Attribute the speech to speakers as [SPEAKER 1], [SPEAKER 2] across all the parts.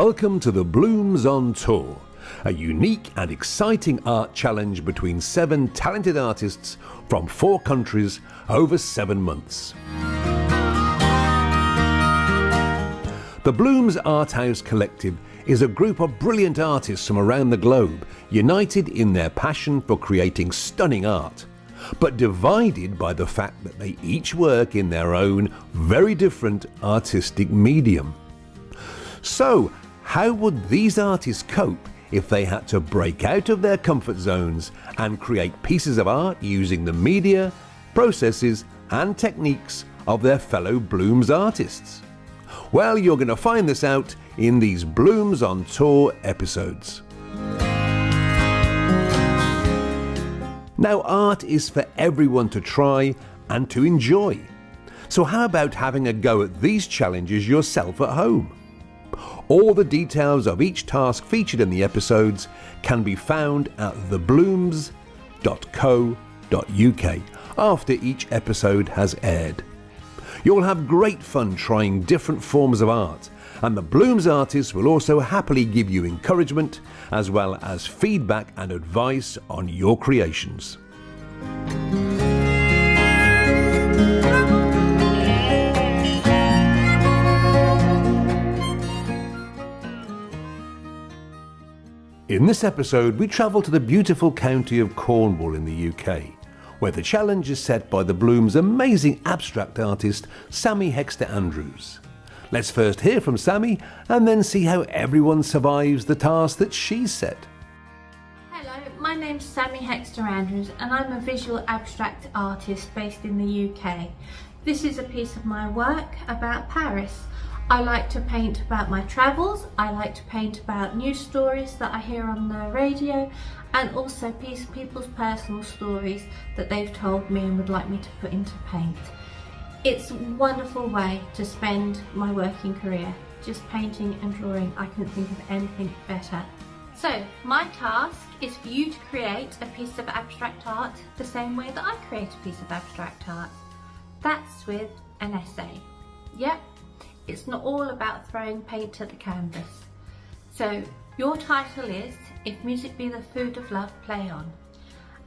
[SPEAKER 1] Welcome to the Bloomz on Tour, a unique and exciting art challenge between 7 talented artists from 4 countries over 7 months. The Bloomz Arthouse Collective is a group of brilliant artists from around the globe, united in their passion for creating stunning art, but divided by the fact that they each work in their own very different artistic medium. So, how would these artists cope if they had to break out of their comfort zones and create pieces of art using the media, processes and techniques of their fellow Bloomz artists? Well, you're going to find this out in these Bloomz on Tour episodes. Now, art is for everyone to try and to enjoy. So how about having a go at these challenges yourself at home? All the details of each task featured in the episodes can be found at thebloomz.co.uk after each episode has aired. You'll have great fun trying different forms of art, and the Bloomz artists will also happily give you encouragement as well as feedback and advice on your creations. In this episode, we travel to the beautiful county of Cornwall in the UK, where the challenge is set by the Bloomz amazing abstract artist Sammy Hexter-Andrews. Let's first hear from Sammy and then see how everyone survives the task that she's set.
[SPEAKER 2] Hello, my name's Sammy Hexter-Andrews and I'm a visual abstract artist based in the UK. This is a piece of my work about Paris. I like to paint about my travels, I like to paint about news stories that I hear on the radio, and also people's personal stories that they've told me and would like me to put into paint. It's a wonderful way to spend my working career, just painting and drawing. I couldn't think of anything better. So my task is for you to create a piece of abstract art the same way that I create a piece of abstract art. That's with an essay. Yep. It's not all about throwing paint at the canvas. So your title is If Music Be the Food of Love, Play On.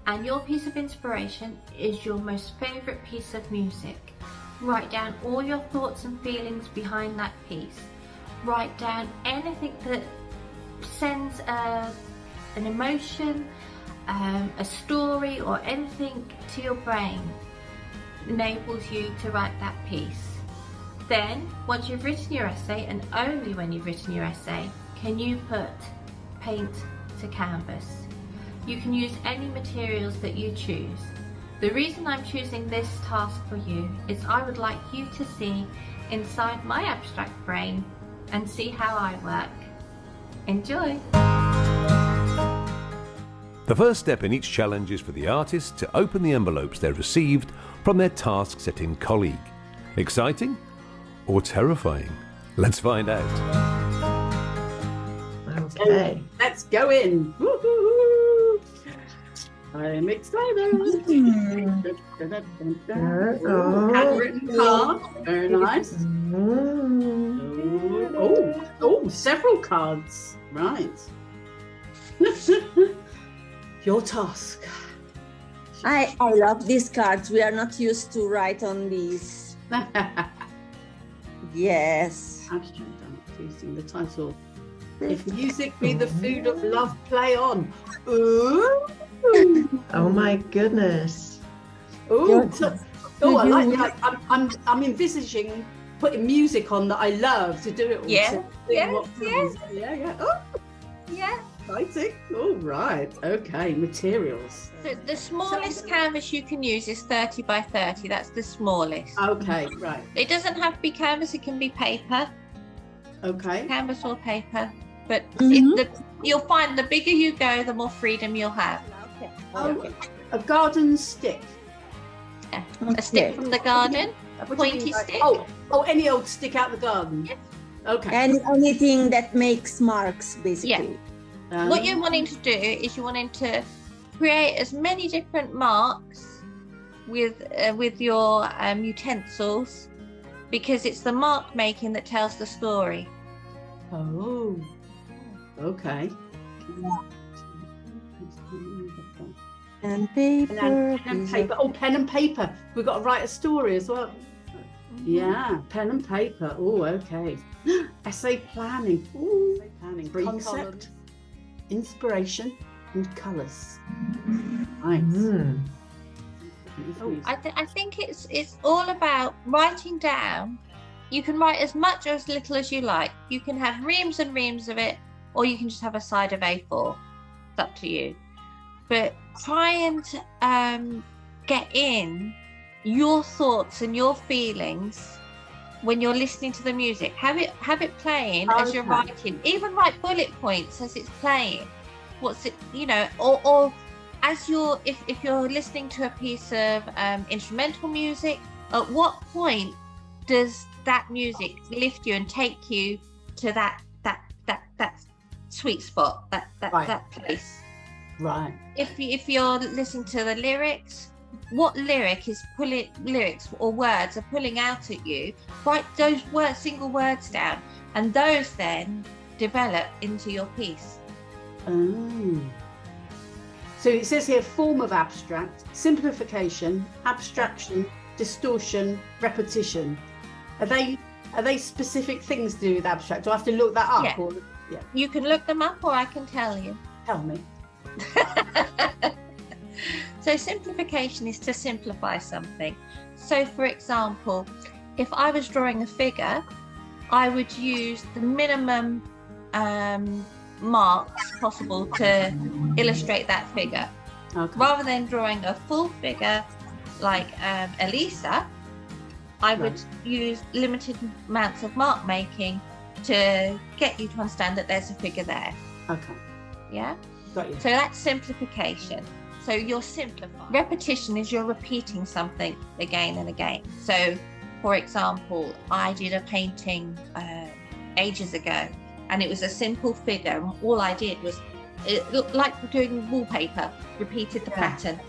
[SPEAKER 2] And your piece of inspiration is your most favourite piece of music. Write down all your thoughts and feelings behind that piece. Write down anything that sends an emotion, a story or anything to your brain enables you to write that piece. Then, once you've written your essay, and only when you've written your essay, can you put paint to canvas. You can use any materials that you choose. The reason I'm choosing this task for you is I would like you to see inside my abstract brain and see how I work. Enjoy!
[SPEAKER 1] The first step in each challenge is for the artists to open the envelopes they received from their task-setting colleague. Exciting? Or terrifying? Let's find out.
[SPEAKER 3] Okay. Let's go in. Woo-hoo-hoo. I'm excited. Handwritten card. Very nice. Oh, several cards. Right. Your task.
[SPEAKER 4] I love these cards. We are not used to write on these. Yes.
[SPEAKER 3] Abstract art using the title. If music be the food of love, play on. Ooh.
[SPEAKER 5] Oh my goodness.
[SPEAKER 3] Ooh. I like that. I'm envisaging putting music on that I love to do it all.
[SPEAKER 2] Yeah.
[SPEAKER 3] Yeah. Oh,
[SPEAKER 2] Yeah.
[SPEAKER 3] exciting. All right. Okay. Materials.
[SPEAKER 2] The smallest canvas you can use is 30 by 30. That's the smallest.
[SPEAKER 3] Okay. Right.
[SPEAKER 2] It doesn't have to be canvas, it can be paper.
[SPEAKER 3] Okay.
[SPEAKER 2] Canvas or paper. But you'll find the bigger you go, the more freedom you'll have.
[SPEAKER 3] Okay. A garden stick.
[SPEAKER 2] Yeah. A stick from the garden, a pointy stick.
[SPEAKER 3] Oh, any old stick out the garden.
[SPEAKER 2] Yes.
[SPEAKER 3] Okay.
[SPEAKER 4] And anything that makes marks, basically.
[SPEAKER 2] Yeah. What you're wanting to do is you're wanting to create as many different marks with your utensils, because it's the mark making that tells the story.
[SPEAKER 3] Oh, okay.
[SPEAKER 4] And paper.
[SPEAKER 3] And pen and paper. Oh, pen and paper. We've got to write a story as well. Yeah, pen and paper. Oh, okay. Essay planning. Ooh, essay planning. Concept, inspiration, and colours. Nice. Oh,
[SPEAKER 2] I think it's all about writing down. You can write as much or as little as you like. You can have reams and reams of it, or you can just have a side of A4. It's up to you. But try and get in your thoughts and your feelings when you're listening to the music. Have it playing as you're writing. Even write bullet points as it's playing. What's it, or as if you're listening to a piece of instrumental music, at what point does that music lift you and take you to that sweet spot, that place?
[SPEAKER 3] Right.
[SPEAKER 2] If you're listening to the lyrics, what lyrics or words are pulling out at you? Write those single words down, and those then develop into your piece.
[SPEAKER 3] Oh. So it says here, form of abstract, simplification, abstraction, distortion, repetition. Are they specific things to do with abstract? Do I have to look that up?
[SPEAKER 2] Yeah.
[SPEAKER 3] Or, yeah.
[SPEAKER 2] You can look them up, or I can tell you.
[SPEAKER 3] Tell me.
[SPEAKER 2] So simplification is to simplify something. So for example, if I was drawing a figure, I would use the minimum marks possible to illustrate that figure.
[SPEAKER 3] Okay.
[SPEAKER 2] Rather than drawing a full figure like Elisa, I would use limited amounts of mark making to get you to understand that there's a figure there.
[SPEAKER 3] Okay.
[SPEAKER 2] Yeah?
[SPEAKER 3] Got you.
[SPEAKER 2] So that's simplification. So you're simplifying. Repetition is you're repeating something again and again. So, for example, I did a painting ages ago, and it was a simple figure. And all I did was, it looked like doing wallpaper, repeated the pattern.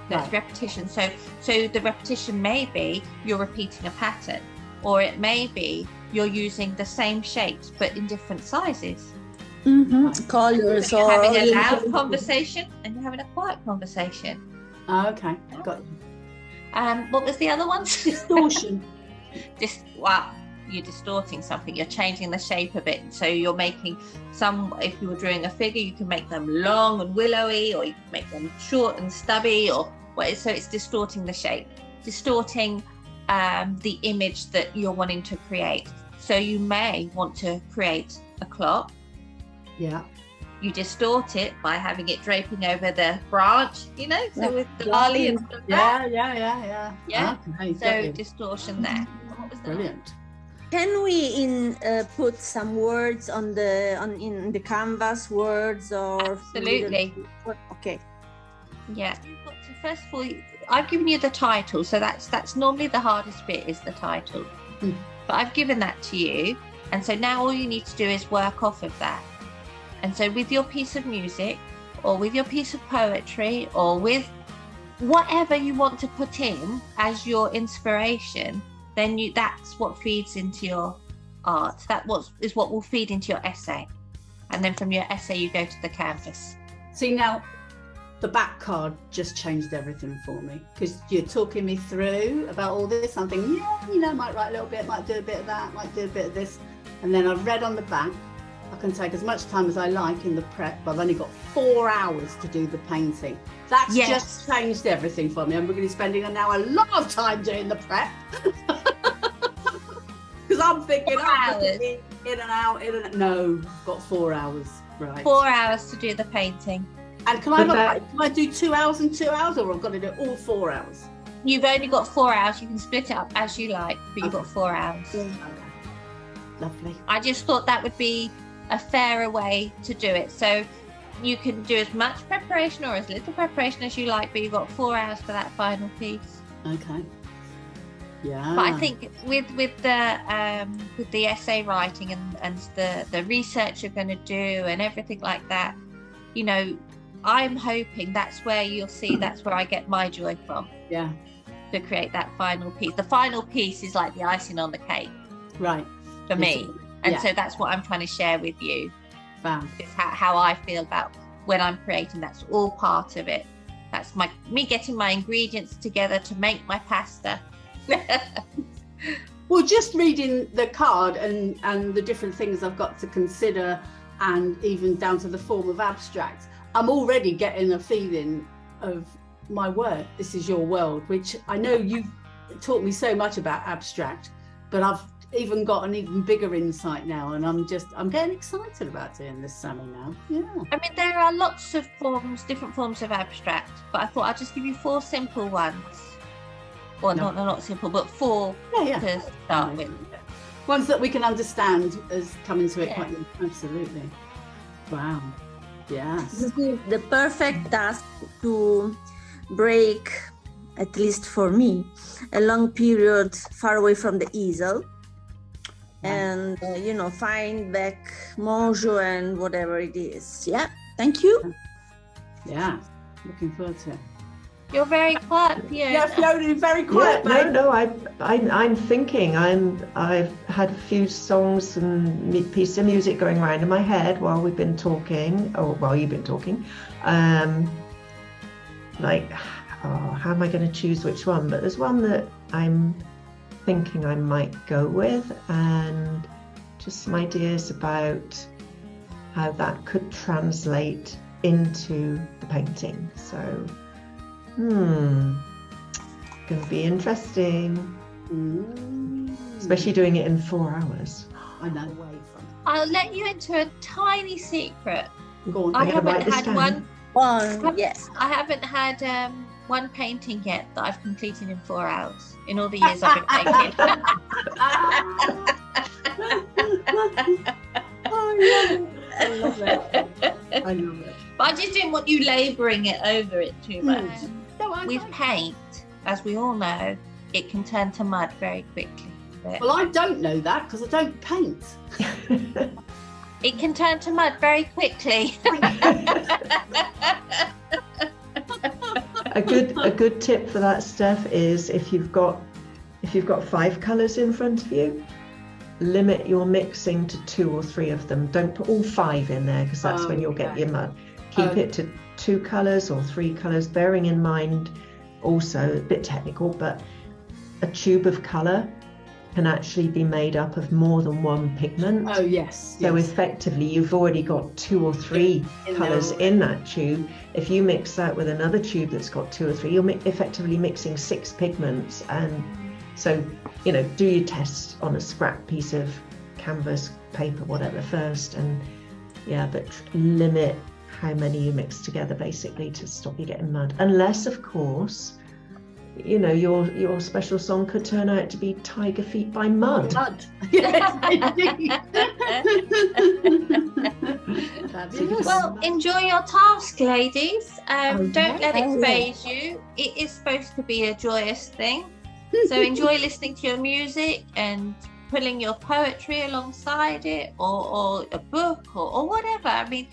[SPEAKER 2] That's repetition. So the repetition may be you're repeating a pattern, or it may be you're using the same shapes but in different sizes.
[SPEAKER 4] Colors.
[SPEAKER 2] So you're having a loud conversation and you're having a quiet conversation.
[SPEAKER 3] Okay, got you.
[SPEAKER 2] What was the other one?
[SPEAKER 3] Distortion.
[SPEAKER 2] Wow, you're distorting something. You're changing the shape of it. So you're making if you were drawing a figure, you can make them long and willowy, or you can make them short and stubby, so it's distorting the shape, distorting the image that you're wanting to create. So you may want to create a clock.
[SPEAKER 3] Yeah.
[SPEAKER 2] You distort it by having it draping over the branch, so with the lolly and stuff.
[SPEAKER 3] Yeah. Okay,
[SPEAKER 2] so distortion there. What was that?
[SPEAKER 3] Brilliant.
[SPEAKER 4] Can we put some words in the canvas, words or?
[SPEAKER 2] Absolutely.
[SPEAKER 4] Okay.
[SPEAKER 2] Yeah. You've got to, first of all, I've given you the title, so that's normally the hardest bit, is the title. But I've given that to you, and so now all you need to do is work off of that. And so with your piece of music, or with your piece of poetry, or with whatever you want to put in as your inspiration, then that's what feeds into your art. Is what will feed into your essay. And then from your essay, you go to the canvas.
[SPEAKER 3] See, now the back card just changed everything for me, because you're talking me through about all this. I'm thinking, might write a little bit, might do a bit of that, might do a bit of this. And then I've read on the back, I can take as much time as I like in the prep, but I've only got 4 hours to do the painting. That's just changed everything for me. I'm going to be spending now a lot of time doing the prep. Because I'm thinking, in and out. No, I've got 4 hours. Right.
[SPEAKER 2] 4 hours to do the painting.
[SPEAKER 3] And can I do 2 hours and 2 hours, or I've got to do all 4 hours?
[SPEAKER 2] You've only got 4 hours. You can split it up as you like, but you've got 4 hours.
[SPEAKER 3] Okay. Lovely.
[SPEAKER 2] I just thought that would be a fairer way to do it. So you can do as much preparation or as little preparation as you like, but you've got 4 hours for that final piece.
[SPEAKER 3] Okay. Yeah.
[SPEAKER 2] But I think with the essay writing and the research you're going to do and everything like that, I'm hoping that's where you'll see, that's where I get my joy from.
[SPEAKER 3] Yeah.
[SPEAKER 2] To create that final piece. The final piece is like the icing on the cake.
[SPEAKER 3] Right.
[SPEAKER 2] For me.
[SPEAKER 6] And so that's what I'm trying to share with you.
[SPEAKER 3] Wow.
[SPEAKER 6] It's how I feel about when I'm creating. That's all part of it. That's me getting my ingredients together to make my pasta.
[SPEAKER 3] Well, just reading the card and the different things I've got to consider, and even down to the form of abstract, I'm already getting a feeling of my work. This is your world, which I know you've taught me so much about abstract, but I've even got an even bigger insight now, and I'm getting excited about doing this, Sammy, now. Yeah.
[SPEAKER 6] I mean, there are lots of different forms of abstract, but I thought I'd just give you 4 simple ones. Well, not simple, but 4 to start with.
[SPEAKER 3] Ones that we can understand as coming to it quite absolutely. Wow. Yes.
[SPEAKER 4] This is the perfect task to break, at least for me, a long period far away from the easel. And find back mojo and whatever it is. Yeah, thank you.
[SPEAKER 3] Yeah, looking forward to it.
[SPEAKER 6] You're very quiet, Fiona.
[SPEAKER 3] Yeah, Fiona, very quiet.
[SPEAKER 5] Yeah, no, I'm thinking. I've had a few songs and pieces of music going around in my head while we've been talking, or while you've been talking. How am I going to choose which one? But there's one that I'm thinking I might go with, and just some ideas about how that could translate into the painting. So, gonna be interesting, especially doing it in 4 hours.
[SPEAKER 3] I know.
[SPEAKER 6] I'll let you into a tiny secret.
[SPEAKER 3] Go on.
[SPEAKER 6] I haven't had one.
[SPEAKER 4] Yes.
[SPEAKER 6] I haven't had one painting yet that I've completed in 4 hours in all the years I've been painting.
[SPEAKER 3] I love it.
[SPEAKER 6] But I just didn't want you labouring it over it too much. With paint, as we all know, it can turn to mud very quickly.
[SPEAKER 3] Well, I don't know that because I don't paint.
[SPEAKER 6] It can turn to mud very quickly.
[SPEAKER 5] A good tip for that, Steph, is if you've got 5 colours in front of you, limit your mixing to 2 or 3 of them. Don't put all 5 in there, because that's when you'll get your mud. Keep it to 2 colours or 3 colours, bearing in mind also, a bit technical, but a tube of colour can actually be made up of more than one pigment.
[SPEAKER 3] Oh, yes.
[SPEAKER 5] So effectively, you've already got 2 or 3 colours in that tube. If you mix that with another tube that's got 2 or 3, you're effectively mixing 6 pigments. And so, do your test on a scrap piece of canvas, paper, whatever first. And but limit how many you mix together, basically, to stop you getting mud. Unless, of course, your special song could turn out to be Tiger Feet by Mud.
[SPEAKER 3] Yes, indeed.
[SPEAKER 6] Well, enjoy your task, ladies. Don't let it faze you. It is supposed to be a joyous thing. So enjoy listening to your music and putting your poetry alongside it, or a book, or whatever. I mean,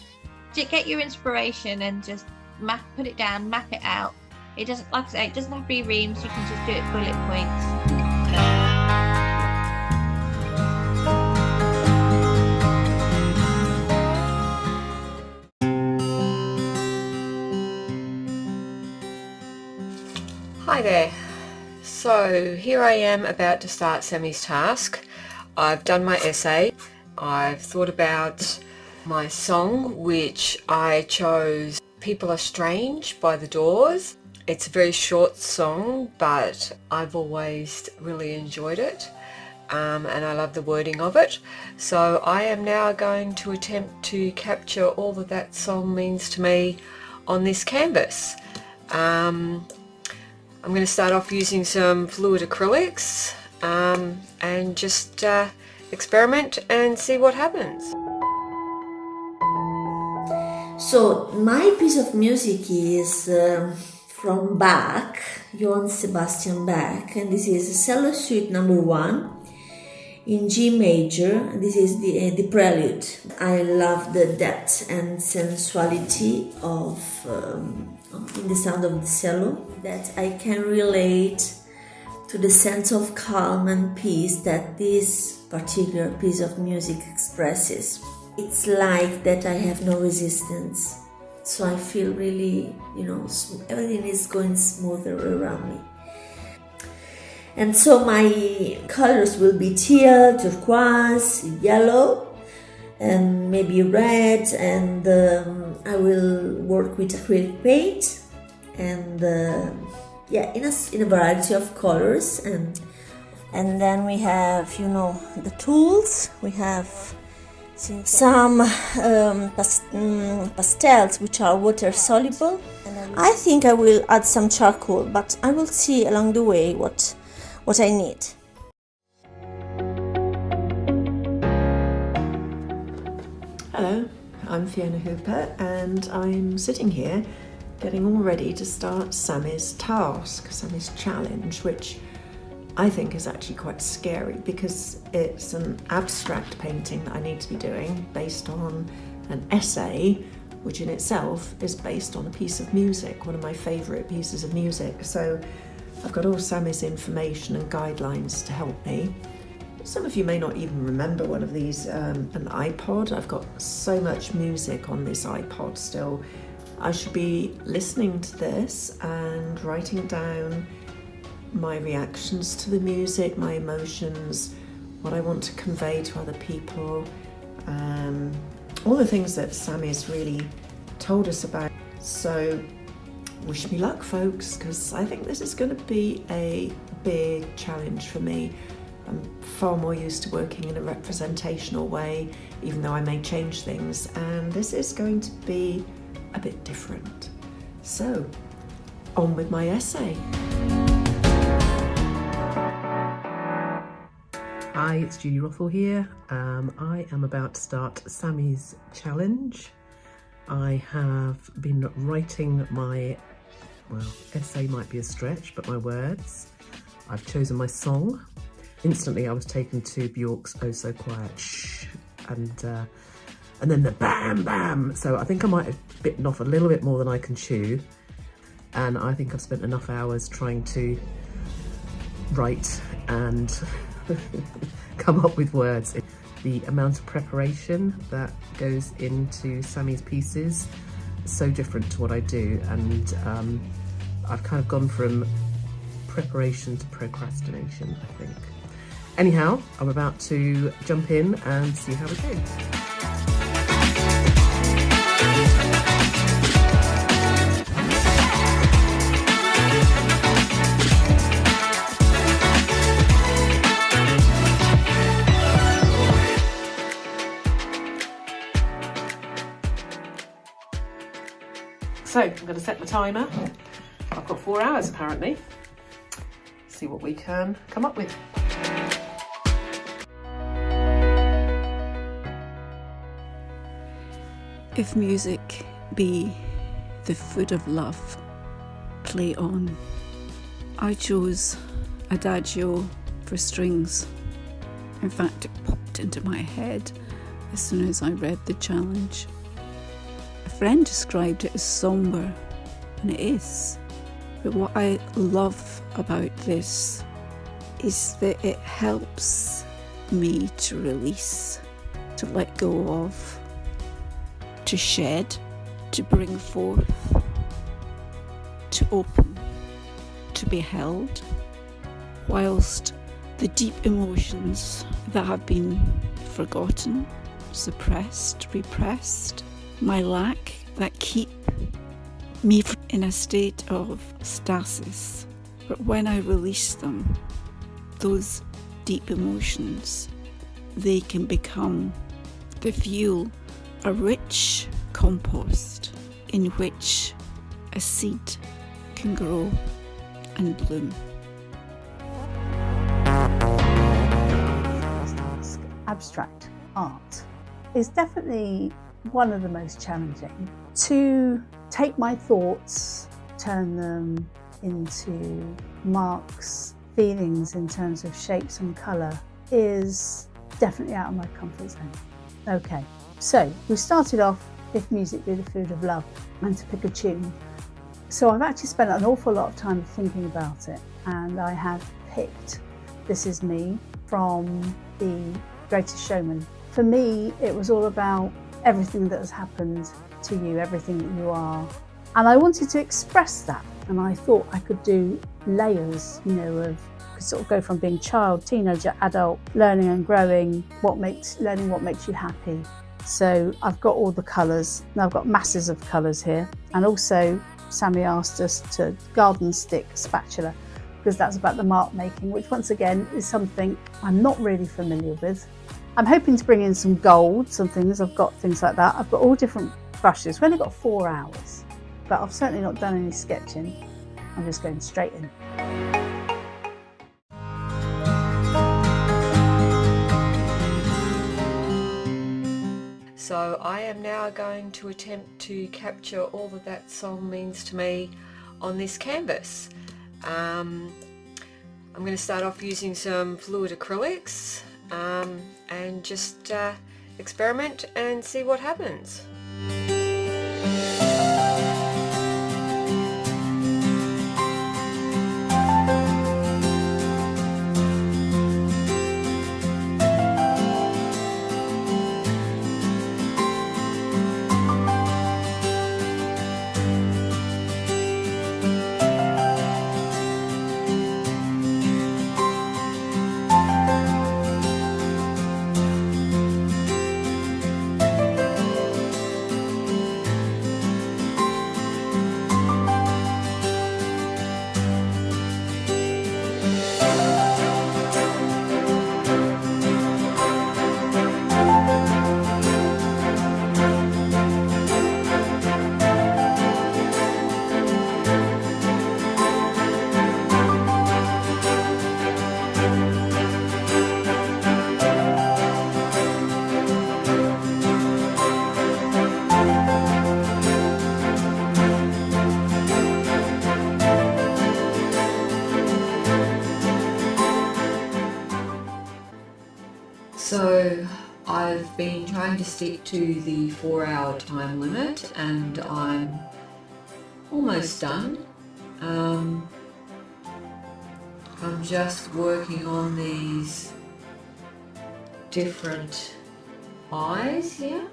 [SPEAKER 6] get your inspiration and just put it down, map it out. It doesn't, like I say, it doesn't have to be reams. You can just do it bullet points.
[SPEAKER 7] Hi there. So here I am about to start Sammy's task. I've done my essay. I've thought about my song, which I chose People Are Strange by The Doors. It's a very short song, but I've always really enjoyed it, and I love the wording of it. So I am now going to attempt to capture all that song means to me on this canvas. I'm going to start off using some fluid acrylics and just experiment and see what happens.
[SPEAKER 8] So my piece of music is from Bach, Johann Sebastian Bach, and this is Cello Suite No. 1 in G major. This is the prelude. I love the depth and sensuality of in the sound of the cello, that I can relate to the sense of calm and peace that this particular piece of music expresses. It's like that I have no resistance. So I feel really, everything is going smoother around me. And so my colors will be teal, turquoise, yellow, and maybe red, and I will work with acrylic paint, and in a variety of colors, and then we have the tools. We have some pastels which are water soluble. I think I will add some charcoal, but I will see along the way what I need.
[SPEAKER 5] Hello, I'm Fiona Hooper, and I'm sitting here getting all ready to start Sammy's task, Sammy's challenge, which I think is actually quite scary because it's an abstract painting that I need to be doing based on an essay, which in itself is based on a piece of music, one of my favourite pieces of music. So I've got all Sammy's information and guidelines to help me. Some of you may not even remember one of these, an iPod. I've got so much music on this iPod still. I should be listening to this and writing down my reactions to the music, my emotions, what I want to convey to other people, all the things that Sammy's really told us about. So wish me luck, folks, because I think this is going to be a big challenge for me. I'm far more used to working in a representational way, even though I may change things, and this is going to be a bit different. So, on with my essay.
[SPEAKER 9] Hi, it's Julie Rothwell here. I am about to start Sammy's challenge. I have been writing my, essay might be a stretch, but my words. I've chosen my song. Instantly I was taken to Bjork's Oh So Quiet, shh, and then the bam bam. So I think I might have bitten off a little bit more than I can chew, and I think I've spent enough hours trying to write and come up with words. The amount of preparation that goes into Sammy's pieces is so different to what I do, and I've kind of gone from preparation to procrastination, I think. Anyhow, I'm about to jump in and see how it goes. So I'm going to set my timer. I've got 4 hours apparently. See what we can come up with.
[SPEAKER 10] If music be the food of love, play on. I chose Adagio for strings. In fact, it popped into my head as soon as I read the challenge. A friend described it as sombre, and it is. But what I love about this is that it helps me to release, to let go of, to shed, to bring forth, to open, to be held, whilst the deep emotions that have been forgotten, suppressed, repressed, my lack that keep me in a state of stasis. But when I release them, those deep emotions, they can become the fuel, a rich compost in which a seed can grow and bloom.
[SPEAKER 3] Abstract art is definitely one of the most challenging. To take my thoughts, turn them into marks, feelings in terms of shapes and colour is definitely out of my comfort zone. Okay, so we started off If Music Be the Food of Love and to pick a tune. So I've actually spent an awful lot of time thinking about it, and I have
[SPEAKER 11] picked This Is Me from The Greatest Showman. For me, it was all about everything that has happened to you, everything that you are. And I wanted to express that. And I thought I could do layers, of sort of go from being child, teenager, adult, learning and growing, learning what makes you happy. So I've got all the colours, and I've got masses of colours here. And also Sammy asked us to garden stick spatula, because that's about the mark making, which once again is something I'm not really familiar with. I'm hoping to bring in some gold, some things, I've got things like that. I've got all different brushes. We've only got 4 hours, but I've certainly not done any sketching. I'm just going straight in.
[SPEAKER 7] So I am now going to attempt to capture all that song means to me on this canvas. I'm going to start off using some fluid acrylics and just experiment and see what happens. So I've been trying to stick to the 4-hour time limit and I'm almost done. I'm just working on these different eyes here.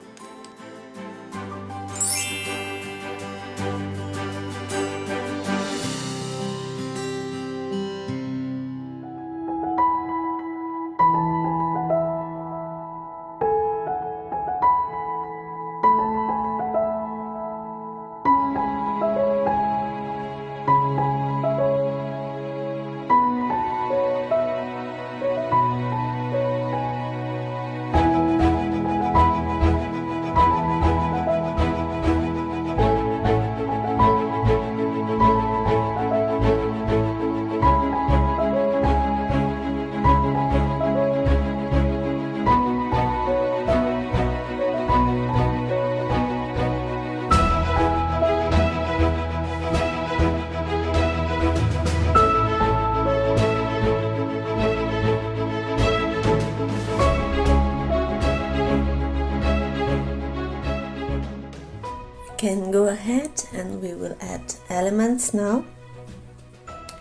[SPEAKER 8] Can go ahead and we will add elements now,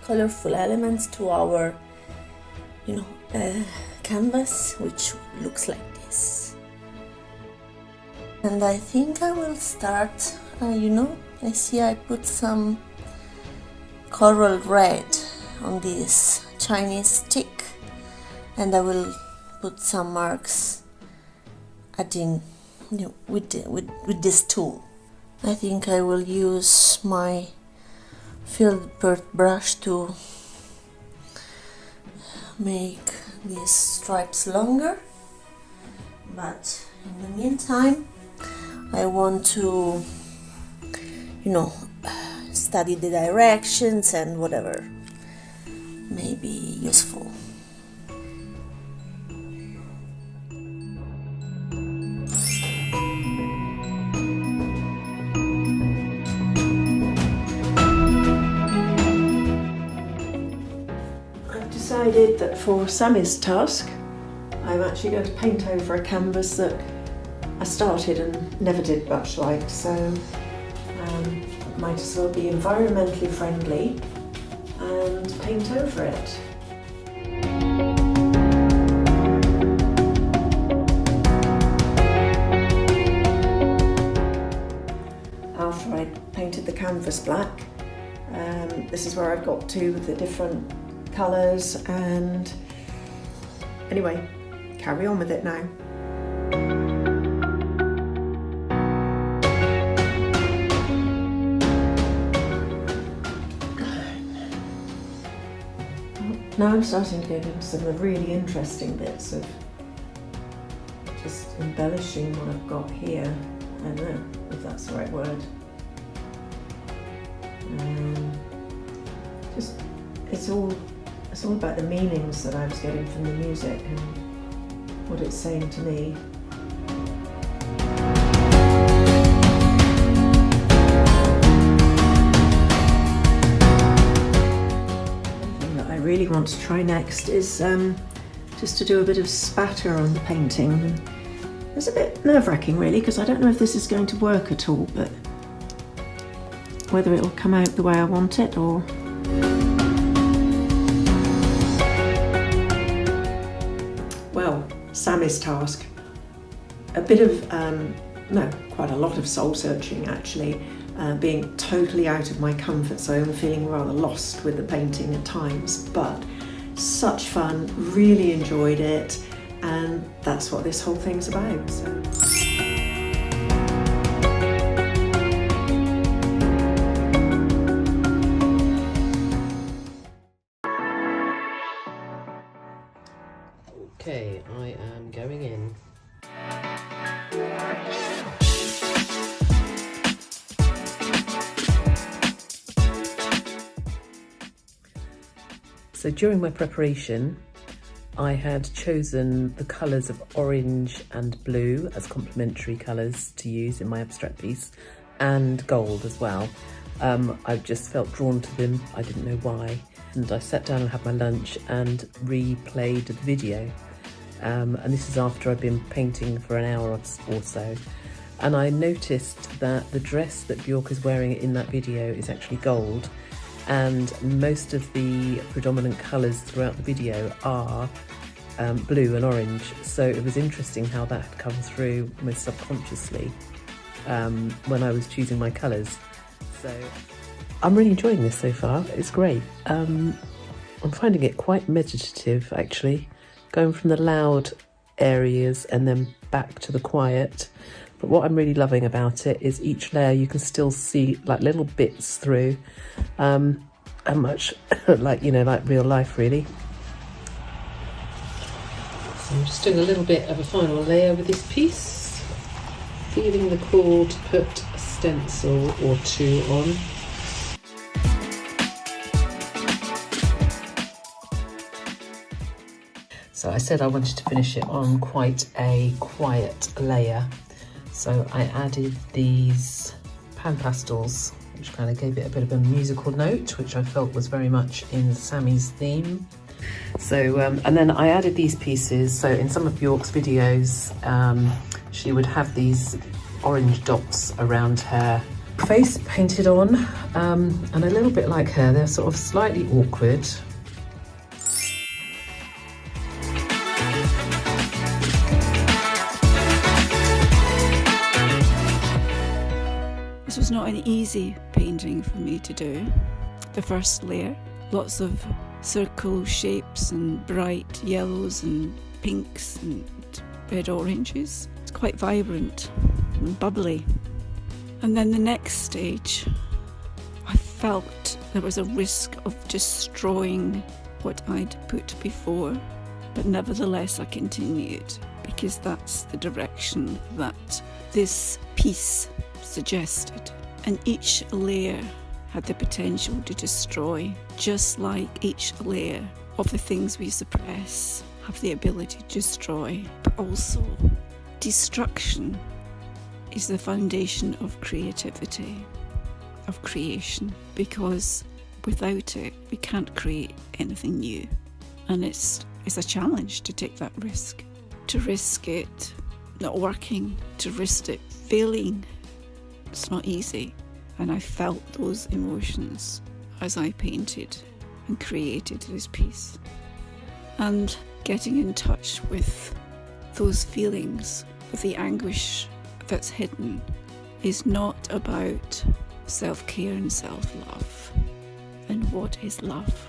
[SPEAKER 8] colorful elements to our canvas, which looks like this. And I think I will start, I see I put some coral red on this Chinese stick, and I will put some marks adding with this tool. I think I will use my filbert brush to make these stripes longer, but in the meantime I want to study the directions and whatever may be useful.
[SPEAKER 5] Decided that for Sammy's task I'm actually going to paint over a canvas that I started and never did much like, so might as well be environmentally friendly and paint over it. canvas black. This is where I've got to with the different colours, and anyway, carry on with it now. Now I'm starting to get into some of the really interesting bits of just embellishing what I've got here. I don't know if that's the right word. Just it's all about the meanings that I was getting from the music and what it's saying to me. I really want to try next is just to do a bit of spatter on the painting. It's a bit nerve-wracking really, because I don't know if this is going to work at all, but whether it'll come out the way I want it or... Well, Sammy's task. A bit of, quite a lot of soul searching actually. Being totally out of my comfort zone, feeling rather lost with the painting at times, but such fun, really enjoyed it, and that's what this whole thing's about. So.
[SPEAKER 9] Okay, I am going in. So during my preparation, I had chosen the colours of orange and blue as complementary colours to use in my abstract piece, and gold as well. I just felt drawn to them, I didn't know why. And I sat down and had my lunch and replayed the video. And this is after I've been painting for an hour or so. And I noticed that the dress that Björk is wearing in that video is actually gold. And most of the predominant colours throughout the video are blue and orange, so it was interesting how that had come through almost subconsciously when I was choosing my colours. So I'm really enjoying this so far, it's great. I'm finding it quite meditative actually, going from the loud areas and then back to the quiet. But what I'm really loving about it is each layer you can still see like little bits through, and much like, you know, like real life really. So I'm just doing a little bit of a final layer with this piece, feeling the call to put a stencil or two on. So I said I wanted to finish it on quite a quiet layer. So I added these pan pastels, which kind of gave it a bit of a musical note, which I felt was very much in Sammy's theme. So, and then I added these pieces. So in some of Björk's videos, she would have these orange dots around her face painted on, and a little bit like her, they're sort of slightly awkward.
[SPEAKER 10] This was not an easy painting for me to do. The first layer, lots of circle shapes and bright yellows and pinks and red oranges. It's quite vibrant and bubbly. And then the next stage, I felt there was a risk of destroying what I'd put before, but nevertheless I continued because that's the direction that this piece suggested, and each layer had the potential to destroy, just like each layer of the things we suppress have the ability to destroy. But also, destruction is the foundation of creativity, of creation, because without it we can't create anything new. And it's a challenge to take that risk, to risk it not working, to risk it failing. It's not easy, and I felt those emotions as I painted and created this piece. And getting in touch with those feelings, with the anguish that's hidden, is not about self-care and self-love. And what is love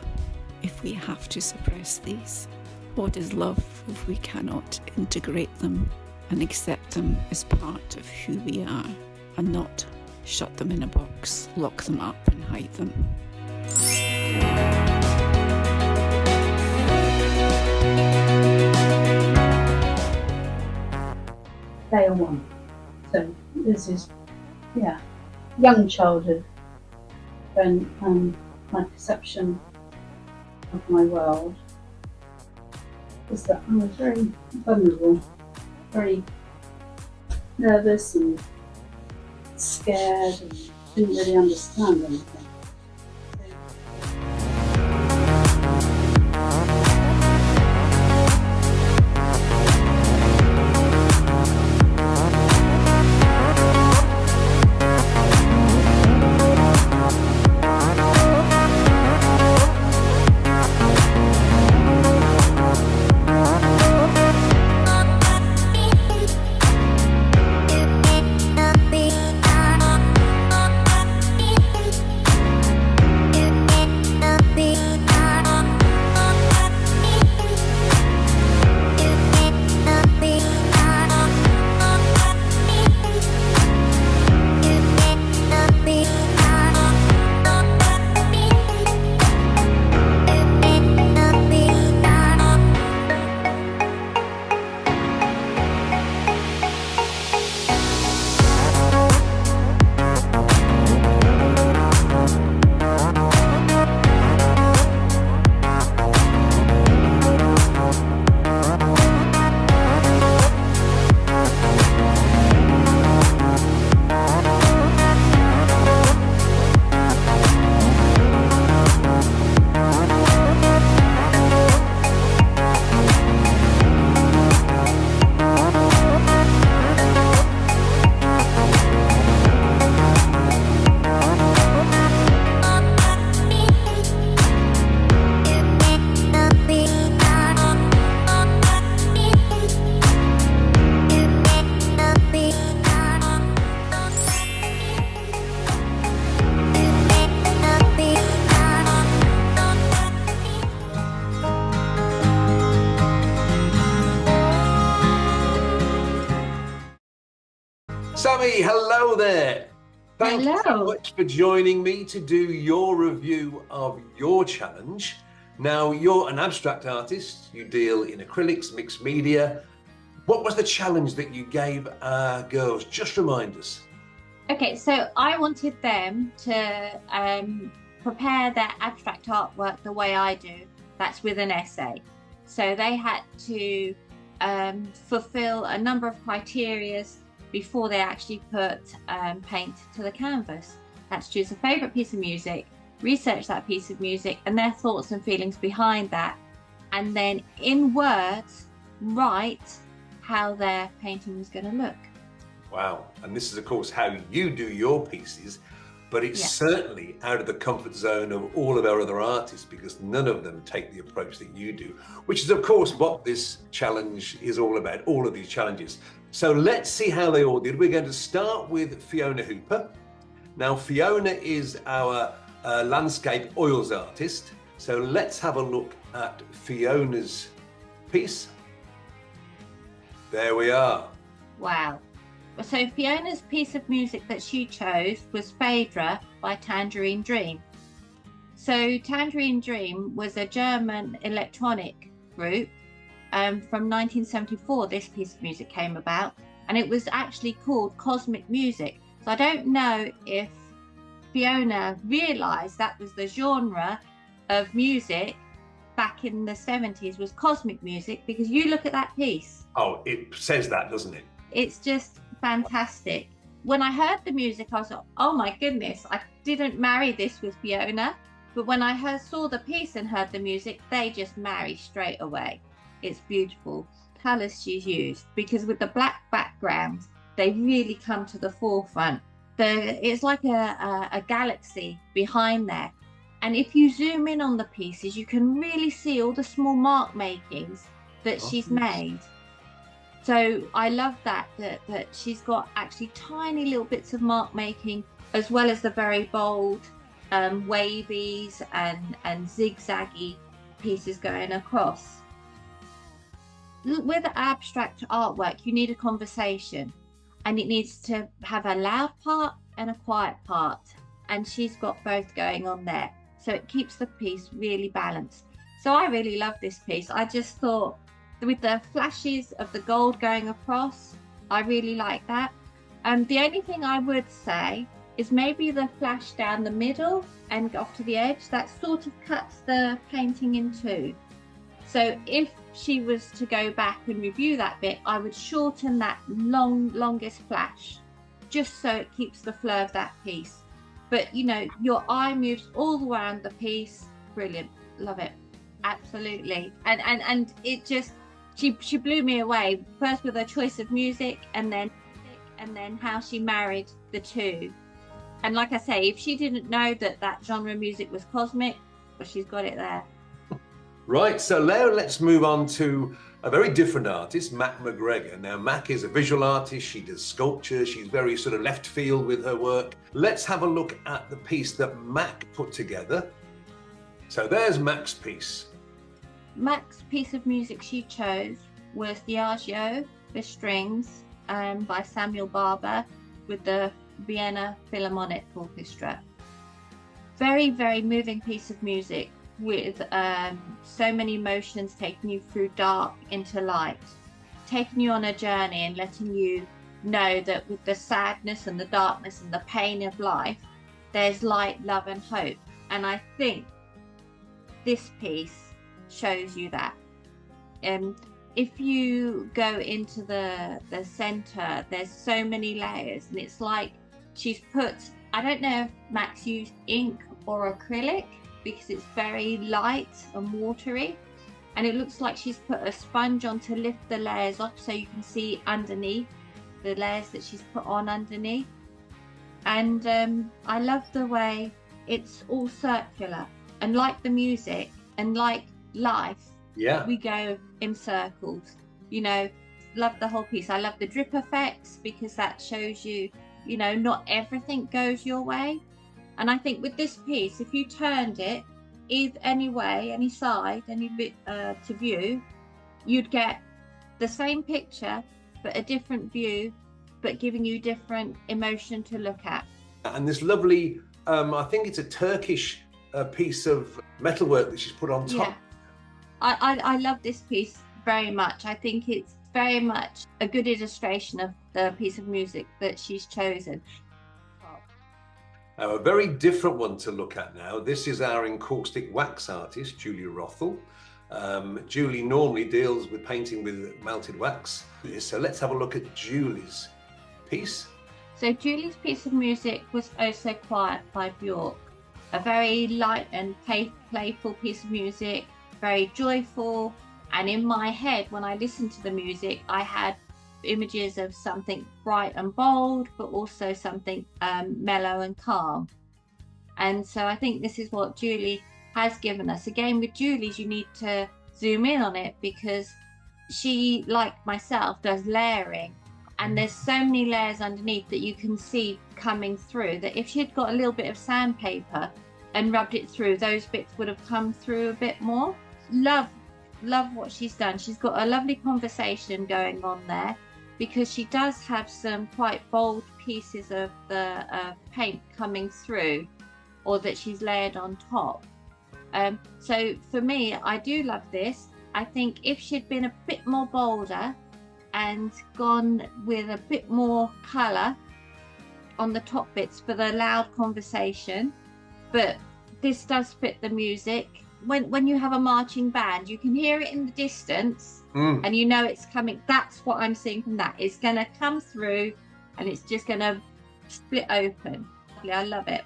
[SPEAKER 10] if we have to suppress these? What is love if we cannot integrate them and accept them as part of who we are and not shut them in a box, lock them up and hide them?
[SPEAKER 11] Layer 1. So this is, young childhood, when my perception of my world was that I was very vulnerable, very nervous and scared, and didn't really understand anything.
[SPEAKER 1] Sammy, hello there. Thank you so much for joining me to do your review of your challenge. Now, you're an abstract artist. You deal in acrylics, mixed media. What was the challenge that you gave our girls? Just remind us.
[SPEAKER 6] Okay, so I wanted them to prepare their abstract artwork the way I do. That's with an essay. So they had to fulfill a number of criteria before they actually put paint to the canvas. That's choose a favourite piece of music, research that piece of music and their thoughts and feelings behind that, and then in words write how their painting was going to look.
[SPEAKER 1] Wow. And this is, of course, how you do your pieces, but it's certainly out of the comfort zone of all of our other artists, because none of them take the approach that you do, which is, of course, what this challenge is all about, all of these challenges. So let's see how they all did. We're going to start with Fiona Hooper. Now, Fiona is our landscape oils artist. So let's have a look at Fiona's piece. There we are.
[SPEAKER 6] Wow. So Fiona's piece of music that she chose was Phaedra by Tangerine Dream. So Tangerine Dream was a German electronic group. From 1974, this piece of music came about, and it was actually called Cosmic Music. So I don't know if Fiona realised that was the genre of music back in the 70s was cosmic music, because you look at that piece.
[SPEAKER 1] Oh, it says that, doesn't it?
[SPEAKER 6] It's just fantastic. When I heard the music, I was like, oh my goodness, I didn't marry this with Fiona. But when I saw the piece and heard the music, they just marry straight away. It's beautiful. Colours she's used, because with the black background, they really come to the forefront. It's like a galaxy behind there. And if you zoom in on the pieces, you can really see all the small mark makings that she's made. So I love that she's got actually tiny little bits of mark making as well as the very bold wavies and zigzaggy pieces going across. With abstract artwork, you need a conversation, and it needs to have a loud part and a quiet part, and she's got both going on there, so it keeps the piece really balanced. So I really love this piece. I just thought with the flashes of the gold going across, I really like that. The only thing I would say is maybe the flash down the middle and off to the edge, that sort of cuts the painting in two. So if she was to go back and review that bit, I would shorten that longest flash, just so it keeps the flow of that piece. But you know, your eye moves all the way around the piece. Brilliant, love it, absolutely. And it just, she blew me away, first with her choice of music, and then how she married the two. And like I say, if she didn't know that genre of music was cosmic, well, she's got it there.
[SPEAKER 1] Right, so now let's move on to a very different artist, Mac McGregor. Now, Mac is a visual artist. She does sculpture. She's very sort of left field with her work. Let's have a look at the piece that Mac put together. So there's Mac's piece.
[SPEAKER 6] Mac's piece of music she chose was the Adagio for strings by Samuel Barber with the Vienna Philharmonic Orchestra. Very, very moving piece of music, with so many emotions taking you through dark into light, taking you on a journey and letting you know that with the sadness and the darkness and the pain of life, there's light, love and hope. And I think this piece shows you that. If you go into the center, there's so many layers, and it's like she's put, I don't know if Mac's used ink or acrylic, because it's very light and watery, and it looks like she's put a sponge on to lift the layers off so you can see underneath the layers that she's put on underneath. And I love the way it's all circular, and like the music and like life, we go in circles. You know, love the whole piece. I love the drip effects, because that shows you, you know, not everything goes your way. And I think with this piece, if you turned it any way, any side, any bit to view, you'd get the same picture, but a different view, but giving you different emotion to look at.
[SPEAKER 1] And this lovely, I think it's a Turkish piece of metalwork that she's put on top.
[SPEAKER 6] Yeah. I love this piece very much. I think it's very much a good illustration of the piece of music that she's chosen.
[SPEAKER 1] A very different one to look at now. This is our encaustic wax artist, Julie Rothel. Julie normally deals with painting with melted wax. So let's have a look at Julie's piece.
[SPEAKER 6] So Julie's piece of music was Oh So Quiet by Björk. A very light and playful piece of music, very joyful. And in my head, when I listened to the music, I had images of something bright and bold, but also something mellow and calm. And so I think this is what Julie has given us. Again, with Julie's, you need to zoom in on it, because she, like myself, does layering, and there's so many layers underneath that you can see coming through, that if she had got a little bit of sandpaper and rubbed it through, those bits would have come through a bit more. Love what she's done. She's got a lovely conversation going on there, because she does have some quite bold pieces of the paint coming through, or that she's layered on top. So for me, I do love this. I think if she'd been a bit more bolder and gone with a bit more colour on the top bits for the loud conversation, but this does fit the music. When you have a marching band, you can hear it in the distance, and you know it's coming. That's what I'm seeing from that. It's going to come through, and it's just going to split open. I love it.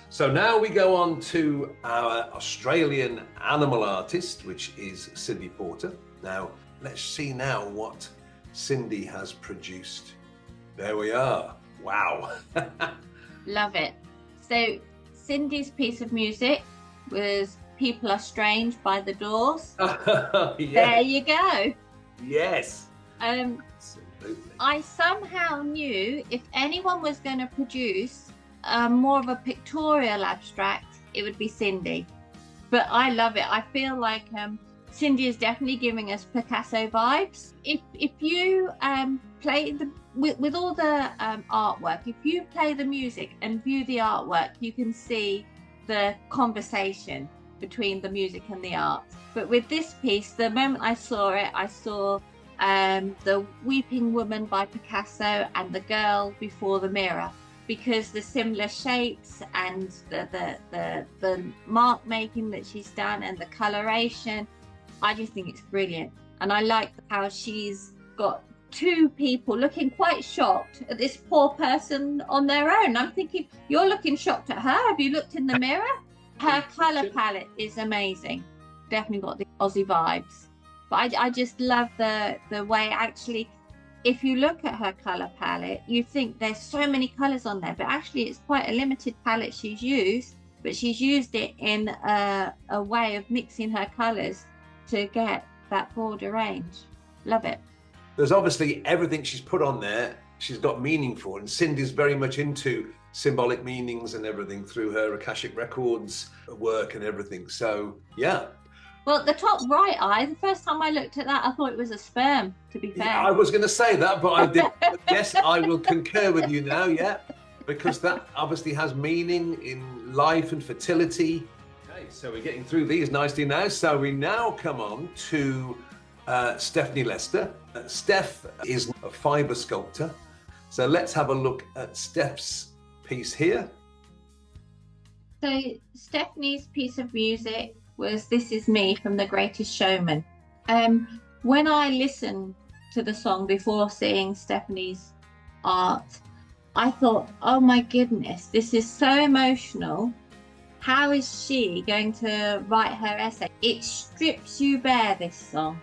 [SPEAKER 1] So now we go on to our Australian animal artist, which is Cindy Porter. Now, let's see now what Cindy has produced. There we are. Wow.
[SPEAKER 6] Love it. So Cindy's piece of music was People Are Strange by The Doors.
[SPEAKER 1] Yes.
[SPEAKER 6] There you go.
[SPEAKER 1] Yes.
[SPEAKER 6] Absolutely. I somehow knew if anyone was going to produce more of a pictorial abstract, it would be Cindy. But I love it. I feel like Cindy is definitely giving us Picasso vibes. If you play with all the artwork, if you play the music and view the artwork, you can see the conversation between the music and the art. But with this piece, the moment I saw it, I saw the Weeping Woman by Picasso and the Girl Before the Mirror, because the similar shapes and the mark making that she's done and the coloration, I just think it's brilliant. And I like how she's got two people looking quite shocked at this poor person on their own. I'm thinking, you're looking shocked at her. Have you looked in the mirror? Her colour palette is amazing. Definitely got the Aussie vibes. But I just love the way, actually, if you look at her colour palette, you think there's so many colours on there, but actually it's quite a limited palette she's used, but she's used it in a way of mixing her colours to get that broader range. Love it.
[SPEAKER 1] There's obviously everything she's put on there, she's got meaning for, and Cindy's very much into symbolic meanings and everything through her Akashic Records work and everything. So, yeah.
[SPEAKER 6] Well, the top right eye, the first time I looked at that, I thought it was a sperm, to be fair.
[SPEAKER 1] Yeah, I was going to say that, but I did. Yes, I will concur with you now, yeah, because that obviously has meaning in life and fertility. Okay, so we're getting through these nicely now. So we now come on to Stephanie Lester. Steph is a fibre sculptor. So let's have a look at Steph's piece here.
[SPEAKER 6] So Stephanie's piece of music was This Is Me from The Greatest Showman. When I listened to the song before seeing Stephanie's art, I thought, oh my goodness, this is so emotional. How is she going to write her essay? It strips you bare, this song.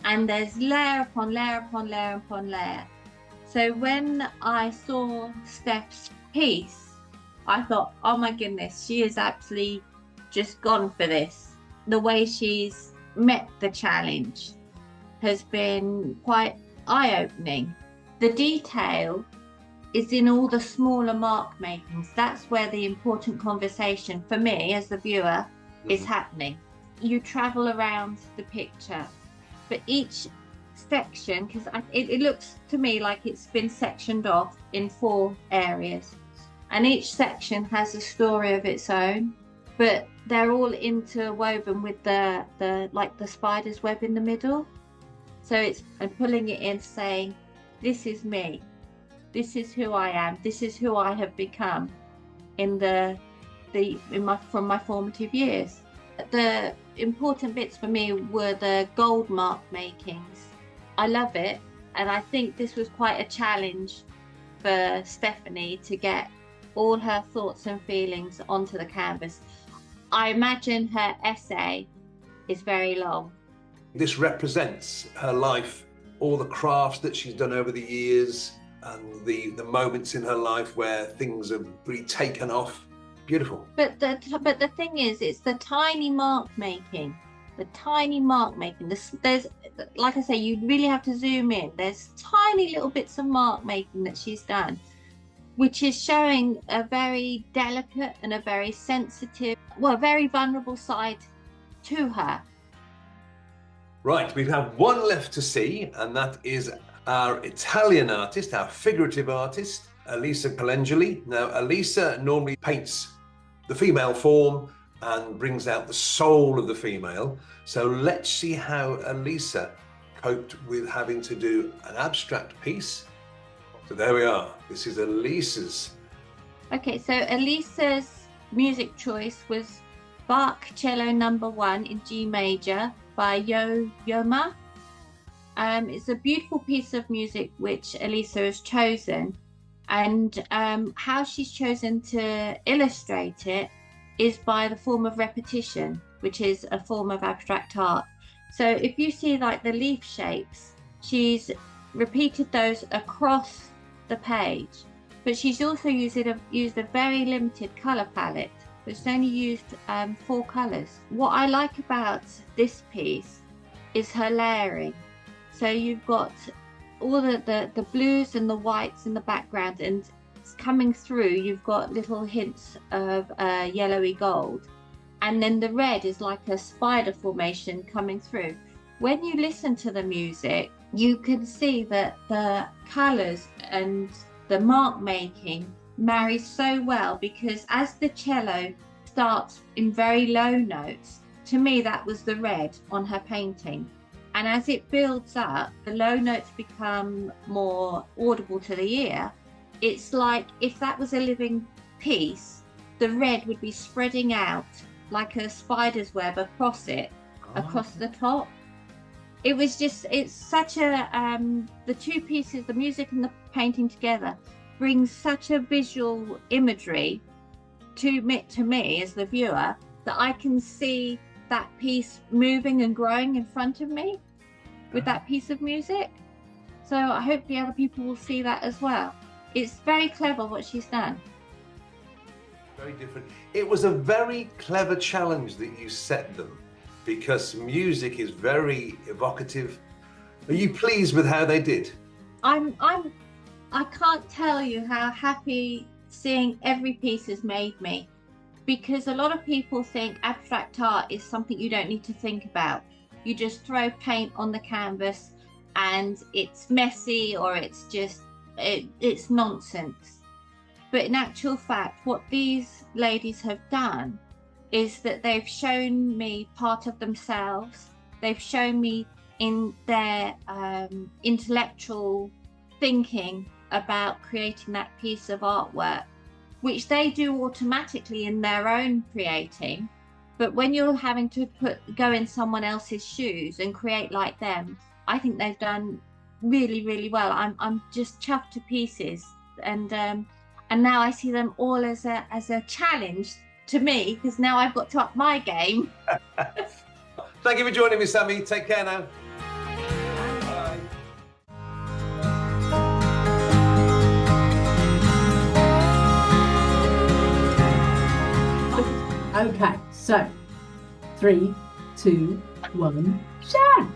[SPEAKER 6] And there's layer upon layer upon layer upon layer. So when I saw Steph's piece, I thought, oh my goodness, she is absolutely just gone for this. The way she's met the challenge has been quite eye-opening. The detail is in all the smaller mark makings. That's where the important conversation for me as the viewer is happening. You travel around the picture, but each section, because it looks to me like it's been sectioned off in 4 areas, and each section has a story of its own, but they're all interwoven with the like the spider's web in the middle. So it's, and pulling it in, saying, this is me, this is who I am, this is who I have become from my formative years. The important bits for me were the gold mark makings. I love it, and I think this was quite a challenge for Stephanie to get all her thoughts and feelings onto the canvas. I imagine her essay is very long.
[SPEAKER 1] This represents her life, all the crafts that she's done over the years, and the moments in her life where things have really taken off. Beautiful.
[SPEAKER 6] But the thing is, it's the tiny mark making. The tiny mark making. There's, like I say, you really have to zoom in. There's tiny little bits of mark making that she's done, which is showing a very delicate and a very sensitive, well, very vulnerable side to her.
[SPEAKER 1] Right, we have one left to see, and that is our Italian artist, our figurative artist, Elisa Colangeli. Now, Elisa normally paints the female form and brings out the soul of the female. So let's see how Elisa coped with having to do an abstract piece. So there we are. This is Elisa's. Okay,
[SPEAKER 6] so Elisa's music choice was Bach Cello No. 1 in G major by Yo-Ma. It's a beautiful piece of music which Elisa has chosen, and how she's chosen to illustrate it is by the form of repetition, which is a form of abstract art. So if you see like the leaf shapes, she's repeated those across the page, but she's also used a very limited colour palette. It's only used 4 colours. What I like about this piece is her layering. So you've got all the blues and the whites in the background, and coming through, you've got little hints of yellowy gold, and then the red is like a spider formation coming through. When you listen to the music, you can see that the colours and the mark making marry so well, because as the cello starts in very low notes, to me that was the red on her painting, and as it builds up, the low notes become more audible to the ear. It's like if that was a living piece, the red would be spreading out like a spider's web across it, across the top. It was just, it's such a, the two pieces, the music and the painting together, brings such a visual imagery to me as the viewer, that I can see that piece moving and growing in front of me with that piece of music. So I hope the other people will see that as well. It's very clever what she's done.
[SPEAKER 1] Very different. It was a very clever challenge that you set them, because music is very evocative. Are you pleased with how they did?
[SPEAKER 6] I can't tell you how happy seeing every piece has made me, because a lot of people think abstract art is something you don't need to think about. You just throw paint on the canvas and it's messy, or it's just, it's nonsense. But in actual fact, what these ladies have done is that they've shown me part of themselves. They've shown me in their intellectual thinking about creating that piece of artwork, which they do automatically in their own creating. But when you're having to go in someone else's shoes and create like them, I think they've done really, really well. I'm just chuffed to pieces, and now I see them all as a challenge to me, because now I've got to up my game.
[SPEAKER 1] Thank you for joining me, Sammy. Take care now. Bye.
[SPEAKER 11] Okay, so 3, 2, 1, share.